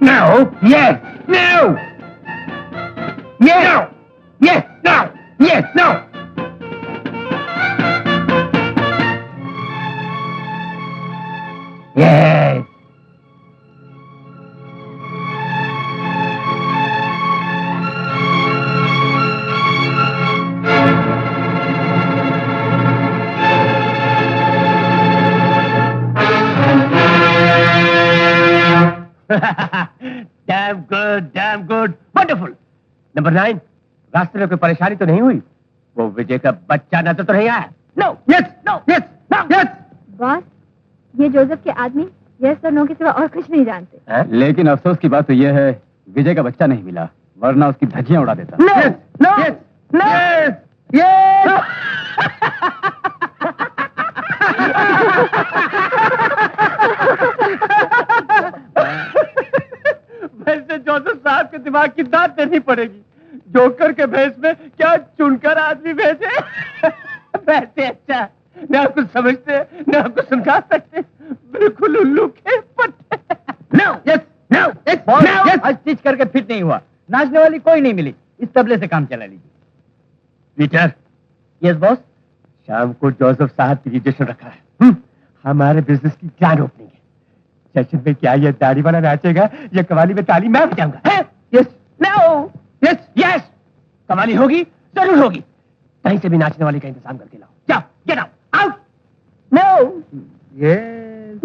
No. Yes. No. Yes. No. Yes. No. Yes. No. Yes. Damn good, wonderful. Number 9, रास्ते में कोई परेशानी तो नहीं हुई? वो विजय का बच्चा नजर तो नहीं आया? No, yes, no, yes, no, yes. Boss, ये जोसेफ के आदमी यस और नो के सिवा और कुछ नहीं जानते। लेकिन अफसोस की बात तो यह है, विजय का बच्चा नहीं मिला, वरना उसकी धज्जियां उड़ा देता। No, yes, no, yes, no, yes, yes. वैसे जोसेफ साहब के दिमाग की दांत देनी पड़ेगी। जोकर के भेष में क्या चुनकर आदमी भेजे? वैसे अच्छा, न कुछ समझते न कुछ समझा सकते, बिल्कुल उल्लू के पट्टे। No, yes, no, yes, no. आज स्टिच करके फिट नहीं हुआ, नाचने वाली कोई नहीं मिली, इस तबले से काम चला लीजिए। पीटर। Yes boss. शाम को जोसेफ साहब की रजिस्ट्रेशन रखा है। हमारे बिजनेस की ग्रैंड ओपनिंग है। सेशन में क्या ये दाढ़ी वाला नाचेगा या कवाली में ताली मैं बजाऊंगा? Yes, no, yes, yes. Qawwali होगी, जरूर होगी। कहीं से भी नाचने वाले का इंतजाम करके लाओ। जाओ, get out, out. No, yes,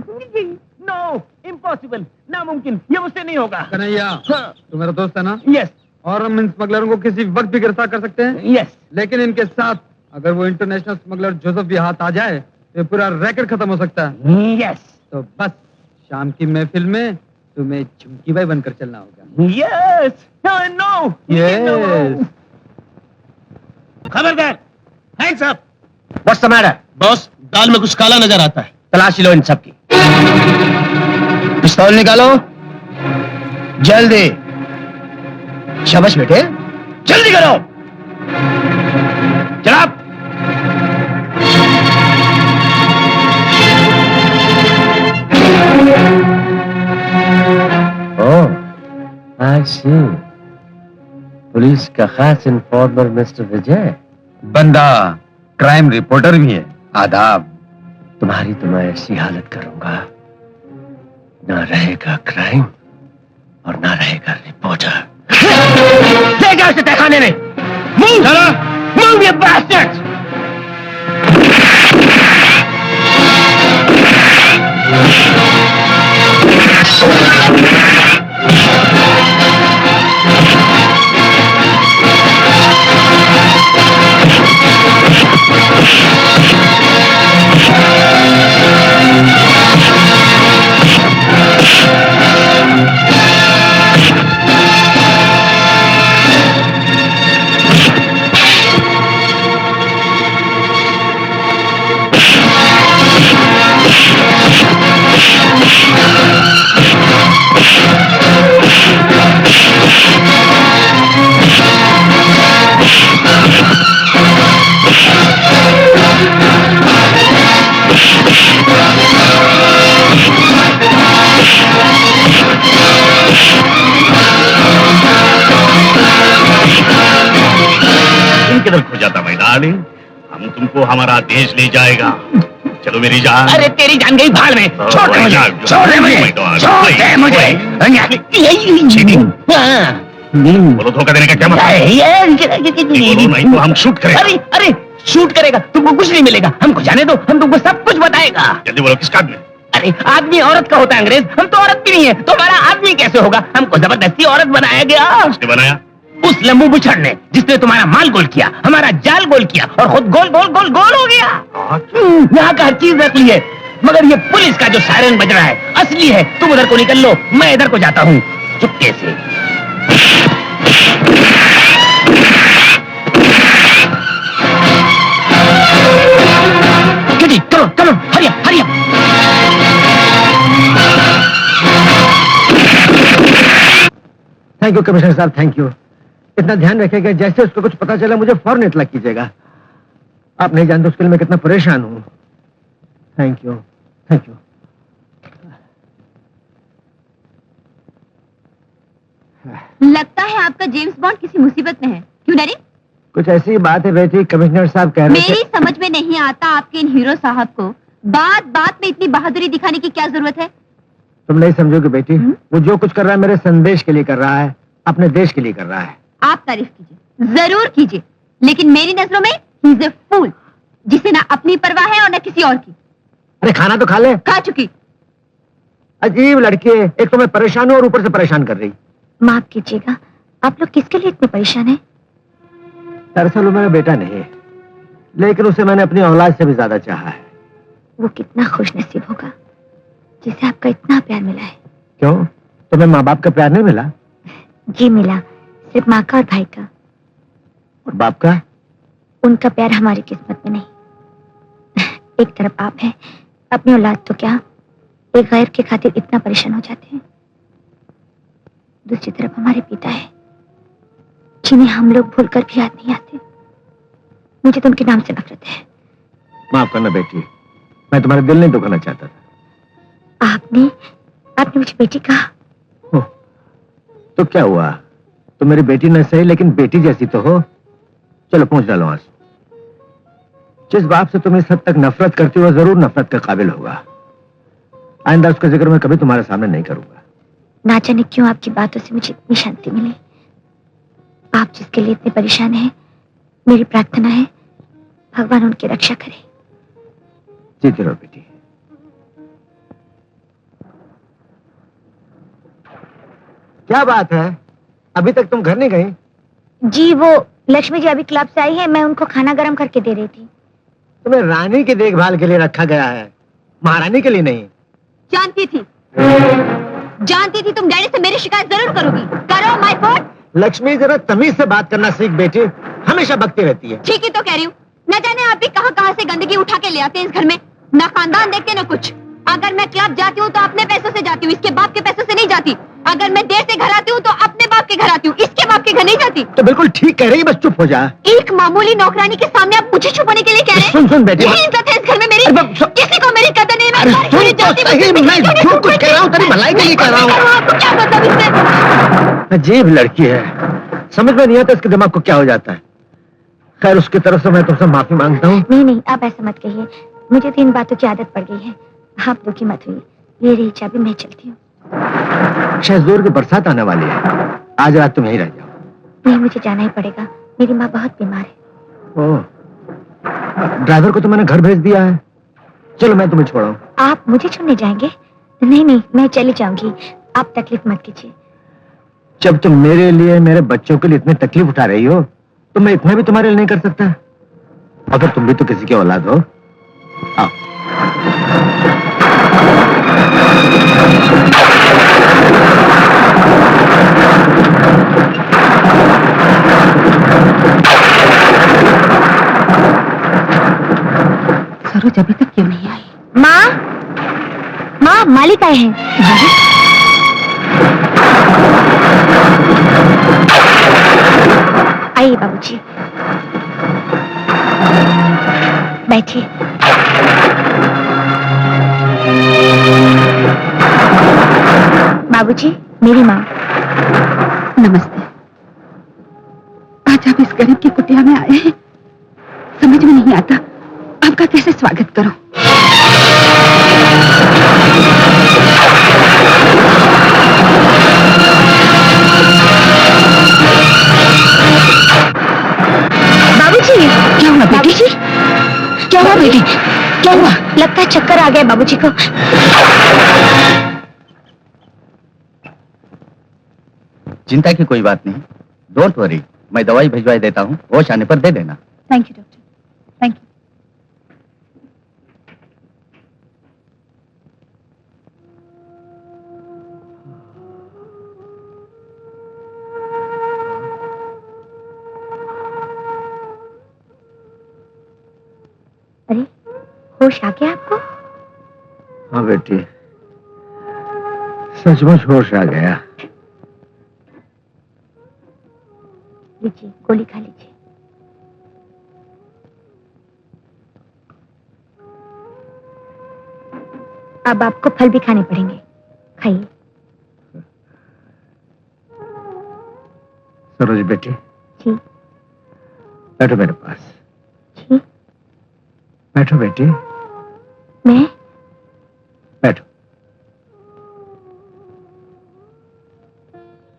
no, impossible, नामुमकिन, ये मुझसे नहीं होगा। कन्हैया, तू मेरा दोस्त है ना? यस, और हम इन स्मगलरों को किसी वक्त भी गिरफ्तार कर सकते हैं। यस। लेकिन इनके साथ अगर वो इंटरनेशनल स्मगलर जोसेफ भी हाथ आ जाए तो पूरा रैकेट खत्म हो सकता है। यस। तो बस शाम की महफिल में तुम्हें झुमकी भाई बनकर चलना होगा। Yes, no, yes. खबरदार, hands up. What's the matter? Boss, दाल में कुछ काला नजर आता है। तलाशी लो इन सब की। पिस्तौल निकालो, जल्दी। शाबाश बेटे, जल्दी करो। जनाब। ओह, आई सी। पुलिस का खास इन्फॉर्मर मिस्टर विजय। बंदा क्राइम रिपोर्टर भी है। आदाब। तुम्हारी तो मैं ऐसी हालत करूंगा, ना रहेगा क्राइम और ना रहेगा रिपोर्टर। ले जाओ इसे तहखाने में। मूव, मूव ये बास्टर्ड्स। किधर खो जाता भाई डार्लिंग? हम तुमको हमारा देश ले जाएगा। चलो मेरी जान। अरे तेरी जान गई भाड़ में। छोड़ दे मुझे, छोड़ दे मुझे, छोड़ दे मुझे। बोलो धोखा देने का क्या मतलब? बोलो नहीं तो हम शूट करेंगे। अरे अरे शूट करेगा? तुमको कुछ नहीं मिलेगा। हमको जाने दो, हम तुमको सब कुछ बताएगा। जल्दी बोलो किसका आदमी? अरे आदमी औरत का होता है अंग्रेज, हम तो औरत भी नहीं है, तो हमारा आदमी कैसे होगा? हमको जबरदस्ती औरत बनाया गया। किसने बनाया? उस लंबू बुछड़ ने, जिसने तुम्हारा माल गोल किया, हमारा जाल गोल किया और खुद गोल गोल गोल गोल हो गया। यहाँ का हर चीज नकली है, मगर ये पुलिस का जो सायरन बज रहा है असली है। तुम उधर को निकल लो, मैं इधर को जाता हूँ चुपके से। करो करो, हरिया हरिया। थैंक यू कमिश्नर साहब, थैंक यू। इतना ध्यान रखेगा, जैसे उसको कुछ पता चला मुझे फौरन इत्तला कीजिएगा। आप नहीं जानते उसके लिए मैं कितना परेशान हूं। Thank you, thank you. लगता है आपका जेम्स बॉन्ड किसी मुसीबत में है। क्यों डैडी? कुछ ऐसी बात है बेटी, कमिश्नर साहब कह रहे मेरी समझ में नहीं आता आपके इन हीरो साहब को बात बात में इतनी बहादुरी दिखाने की क्या जरूरत है? तुम नहीं समझोगे बेटी, वो जो कुछ कर रहा है मेरे संदेश के लिए कर रहा है, अपने देश के लिए कर रहा है। आप तारीफ कीजिए, जरूर कीजिए, लेकिन मेरी नजरों में ही इज ए फूल, जिसे ना अपनी परवाह है और ना किसी और की। अरे खाना तो खा ले। खा चुकी। अजीब लड़की है, एक तो मैं परेशान हूँ और ऊपर से परेशान कर रही। माफ कीजिएगा, आप लोग किसके लिए इतने परेशान हैं? दरअसल वो मेरा बेटा नहीं है, लेकिन उसे मैंने अपनी औलाद से भी ज्यादा चाहा है। वो कितना खुशनसीब होगा जिसे आपका इतना प्यार मिला है। क्यों, तुम्हें माँ बाप का प्यार नहीं मिला? जी मिला, सिर्फ माँ का और भाई का। और बाप का? उनका प्यार हमारी किस्मत में नहीं। एक तरफ आप हैं, अपनी औलाद तो क्या, एक गैर के खातिर इतना परेशान हो जाते हैं। दूसरी तरफ हमारे पिता है, जिन्हें हम लोग भूलकर भी याद नहीं आते। मुझे तो उनके नाम से नफरत है। माफ करना बेटी, मैं तुम्हारा दिल नहीं दुखाना चाहता था। आपने मुझे बेटी कहा। तो क्या हुआ, तुम मेरी बेटी न सही लेकिन बेटी जैसी तो हो। चलो पूछ डालो आंसू। जिस बाप से तुम इस हद तक नफरत करती हो, जरूर नफरत का काबिल होगा। आइंदा उसका जिक्र मैं कभी तुम्हारे सामने नहीं करूंगा। ना जाने क्यों आपकी बातों से मुझे इतनी शांति मिली। आप जिसके लिए इतने परेशान हैं, मेरी प्रार्थना है भगवान उनकी रक्षा करे। जीती रहो बेटी। क्या बात है, अभी तक तुम घर नहीं गई? जी वो लक्ष्मी जी अभी क्लब से आई है, मैं उनको खाना गर्म करके दे रही थी। तुम्हें रानी की देखभाल के लिए रखा गया है, महारानी के लिए नहीं। जानती थी तुम डैडी से मेरी शिकायत जरूर करोगी। करो माय फुट। लक्ष्मी जरा तमीज से बात करना सीख बेटी, हमेशा बकती रहती है। ठीक ही तो कह रही हूँ। न जाने आप भी कहाँ कहाँ से गंदगी उठा के ले आते हैं इस घर में। ना खानदान देखते ना कुछ। अगर मैं क्लब जाती हूँ तो अपने पैसों से जाती हूँ, इसके बाप के पैसों से नहीं जाती। अगर मैं देर से घर आती हूँ तो अपने बाप के घर आती हूँ, इसके बाप के घर नहीं जाती। तो बिल्कुल ठीक कह रही है, बस चुप हो जा। एक मामूली नौकरानी के सामने आप मुझे छुपाने के लिए कह रहे हैं? सुन बेटी, यही इज्जत है इस घर में मेरी। किसी को मेरी कदर नहीं। अरे सुन तो सही, मैं जो कुछ कह रहा हूँ तेरी भलाई के लिए कह रहा हूँ। आपको क्या मतलब इससे? अजीब लड़की है, समझ में नहीं आता इसके दिमाग को क्या हो जाता है। खैर उसकी तरफ से मैं तुमसे माफी मांगता हूँ। नहीं आप ऐसा मत कहिए, मुझे तो इन बातों की आदत पड़ गई है। आप दुखी मत हुई, ये रही चाबी, मैं चलती हूँ। शायद जोर की बरसात आने वाली है, आज रात तुम यहीं रह जाओ। नहीं मुझे जाना ही पड़ेगा, मेरी माँ बहुत बीमार है। ओह, ड्राइवर को तो मैंने घर भेज दिया है। चलो मैं तुम्हें छोड़ाऊं। आप मुझे छोड़ने जाएंगे? नहीं मैं चली जाऊंगी, आप तकलीफ मत कीजिए। जब तुम मेरे लिए, मेरे बच्चों के लिए इतनी तकलीफ उठा रही हो, तो मैं इतना भी तुम्हारे लिए नहीं कर सकता? अगर तुम भी तो किसी की औलाद हो। आओ। सरोज अभी तक क्यों नहीं आई? माँ मालिक आए हैं। आइए बाबूजी, बैठिए। बाबूजी, मेरी माँ। नमस्ते। आज आप इस गरीब की कुटिया में आए हैं, समझ में नहीं आता आपका कैसे स्वागत करूं। बाबूजी, क्या हुआ बाबूजी? क्या हुआ बेटी? क्या हुआ? लगता है चक्कर आ गया बाबूजी को। चिंता की कोई बात नहीं, डोंट वरी, मैं दवाई भिजवा देता हूँ, होश आने पर दे देना। Thank you doctor, thank you. अरे होश आ गया आपको? हाँ बेटी, सचमुच होश आ गया। लीजिए गोली खा लीजिए। अब आपको फल भी खाने पड़ेंगे, खाइए। सरोज बेटी, जी बैठो मेरे पास। जी। बैठो बेटी, मैं? बैठो।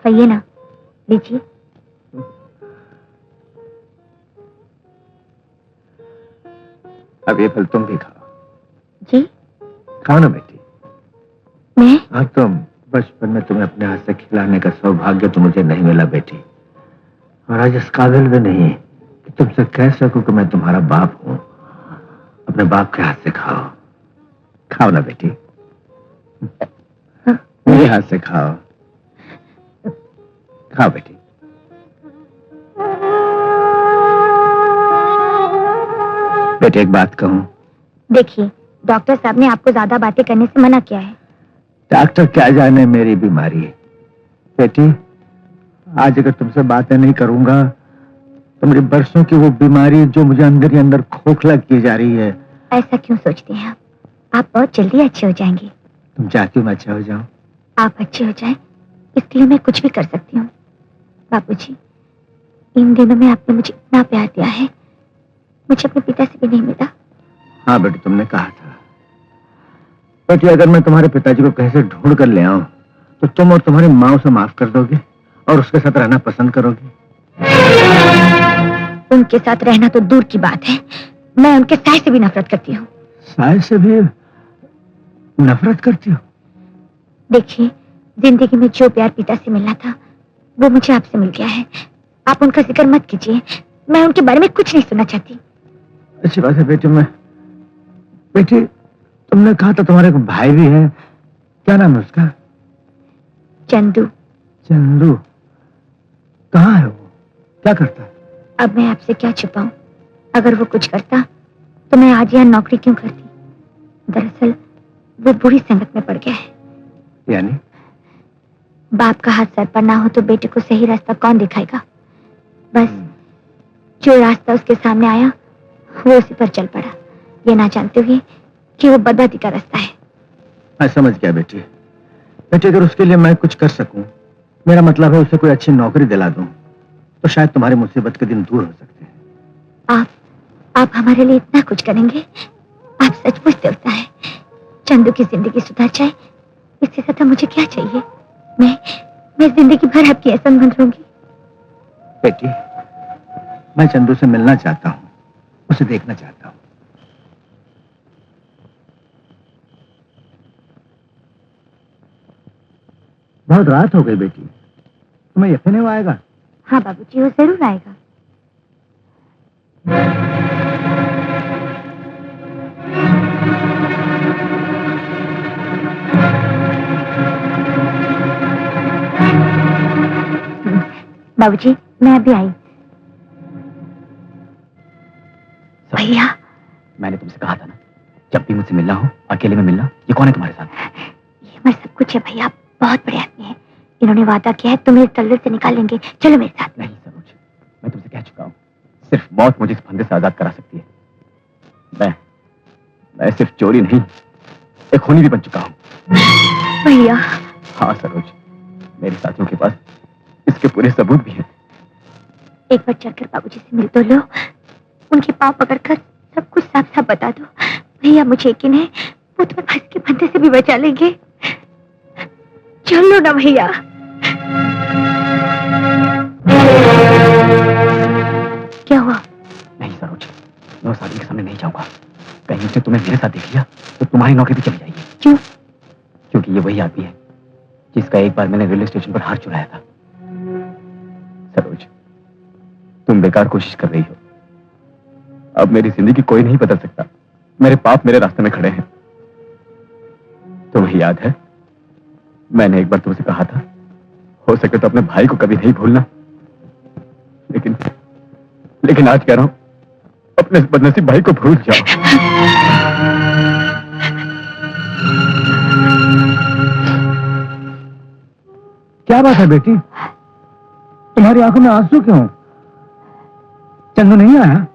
खाइए ना, लीजिए। अब ये फल तुम भी खाओ। जी। खाओ ना बेटी। मैं? हाँ, तुम बचपन में तुम्हें अपने हाथ से खिलाने का सौभाग्य तो मुझे नहीं मिला बेटी, और आज इस काबिल भी नहीं कि तुमसे कह सकूं कि मैं तुम्हारा बाप हूं। अपने बाप के हाथ से खाओ। खाओ ना बेटी, मेरे हाथ से खाओ। खाओ बेटी। बेटी एक बात कहूं? देखिए, डॉक्टर साहब ने आपको ज्यादा बातें करने से मना किया है। डॉक्टर क्या जाने मेरी बीमारी। बेटी, आज अगर तुमसे बातें नहीं करूंगा तो मेरी बरसों की वो बीमारी जो मुझे अंदर ही अंदर खोखला की जा रही है। ऐसा क्यों सोचते हैं आप बहुत जल्दी अच्छे हो जाएंगे। तुम चाहती हो मैं अच्छा हो जाऊं? आप अच्छे हो जाएं, इसके लिए मैं कुछ भी कर सकती हूँ। बापूजी, इन दिनों में आपने मुझे इतना प्यार दिया है, मुझे अपने पिता से भी नहीं मिला। हाँ बेटी, तुमने कहा था। बेटी, अगर मैं तुम्हारे पिताजी को कहीं से ढूंढ कर ले आऊं तो तुम और तुम्हारी माँ उसे माफ कर दोगे और उसके साथ रहना पसंद करोगे? उनके साथ रहना तो दूर की बात है, मैं उनके साय से भी नफरत करती हूँ। साय से भी नफरत करती हो? देखिए, जिंदगी में जो प्यार पिता से मिलना था वो मुझे आपसे मिल गया है। आप उनका जिक्र मत कीजिए, मैं उनके बारे में कुछ नहीं सुनना चाहती। अच्छी बात है बेटी। बेटी, तुमने कहा था तुम्हारे को भाई भी है, क्या नाम है उसका? चंदू। चंदू? कहाँ है वो? क्या करता है? अब मैं आपसे क्या छुपाऊं? अगर वो कुछ करता तो मैं आज यहाँ नौकरी क्यों करती? दरअसल वो बुरी संगत में पड़ गया है। यानी? बाप का हाथ सर पर ना हो तो बेटे को सही रास्ता कौन दिखाएगा? बस जो रास्ता उसके सामने आया वो उसी पर चल पड़ा, ये ना जानते हुए कि वो बदमाशी का रास्ता है। मैं समझ गया बेटी। बेटी, अगर उसके लिए मैं कुछ कर सकूं, मेरा मतलब है उसे कोई अच्छी नौकरी दिला दूं, तो शायद तुम्हारी मुसीबत के दिन दूर हो सकते हैं। आप हमारे लिए इतना कुछ करेंगे? आप सचमुच देवता है। चंदू की जिंदगी सुधर जाए, इससे ज्यादा मुझे क्या चाहिए? मैं जिंदगी भर आपकी एहसान बन रहूंगी। बेटी, मैं चंदू से मिलना चाहता हूं, उसे देखना चाहता हूं। बहुत रात हो गई बेटी, तुम्हें यकीन नहीं आएगा? हाँ बाबूजी, वो जरूर आएगा। बाबूजी, मैं अभी आई। भैया, मैंने तुमसे कहा था ना, जब भी मुझसे मिलना हो अकेले में मिलना। ये कौन है तुम्हारे साथ? ये हमारे सब कुछ है भैया, बहुत बड़े आदमी हैं। इन्होंने वादा किया है तुम्हें इस तलवे से निकाल लेंगे। चलो मेरे साथ। नहीं सरोज, मैं तुमसे कह चुका हूँ, सिर्फ मौत मुझे इस फंदे से आजाद करा सकती है। मैं सिर्फ चोरी नहीं, एक खूनी भी बन चुका हूँ। भैया। हाँ सरोज, मेरे साथियों के पास इसके पूरे सबूत भी हैं। एक बार चलकर बाबूजी से मिल तो लो, उनके पांव पकड़कर सब कुछ साफ साफ बता दो। भैया, मुझे यकीन है वो तुम्हें फांसी के फंदे से भी बचा लेंगे। चलो ना भैया। क्या हुआ? नहीं सरोज, मैं उस आदमी के सामने नहीं जाऊंगा। कहीं उसने तुम्हें मेरे साथ देख लिया तो तुम्हारी नौकरी भी चली जाएगी। क्यों? क्योंकि ये वही आदमी है जिसका एक बार मैंने रेलवे स्टेशन पर हार चुराया था। सरोज, तुम बेकार कोशिश कर रही हो। अब मेरी जिंदगी कोई नहीं बदल सकता। मेरे पाप मेरे रास्ते में खड़े हैं। तुम्हें याद है, मैंने एक बार तुमसे कहा था, हो सके तो अपने भाई को कभी नहीं भूलना। लेकिन आज कह रहा हूं, अपने बदनसीब भाई को भूल जाओ। क्या बात है बेटी, तुम्हारी आंखों में आंसू क्यों? चंदू नहीं आया?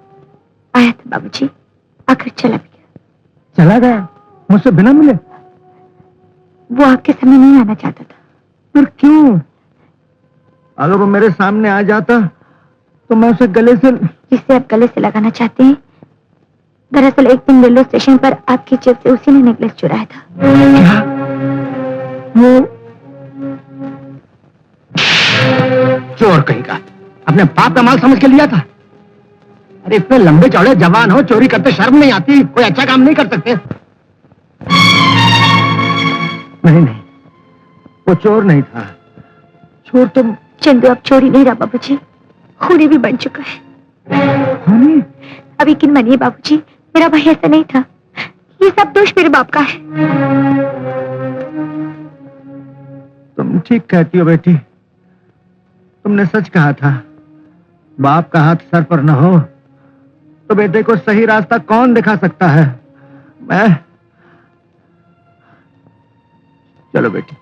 आया था बाबूजी, आकर चला भी गया। चला गया मुझसे बिना मिले? वो आपके सामने नहीं आना चाहता था। पर क्यों? अगर वो मेरे सामने आ जाता तो मैं उसे गले से... जिससे आप गले से लगाना चाहते हैं, दरअसल एक दिन रेलवे स्टेशन पर आपकी जेब से उसी ने नेकलेस चुराया था। क्या? वो चोर कहीं का अपने बाप का माल समझ के लिया था। अरे इतने लंबे चौड़े जवान हो, चोरी करते शर्म नहीं आती? कोई अच्छा काम नहीं कर सकते? नहीं, वो चोर नहीं था। चोर तो... चंदू अब चोरी नहीं रहा बाबूजी, खूनी भी बन चुका है। खूनी? अब यकीन मानिए बाबूजी, मेरा भाई ऐसा नहीं था। ये सब दोष मेरे बाप का है। तुम ठीक कहती हो बेटी, तुमने सच कहा था। बाप का हाथ सर पर न हो तो बेटे को सही रास्ता कौन दिखा सकता है? मैं... चलो बेटी,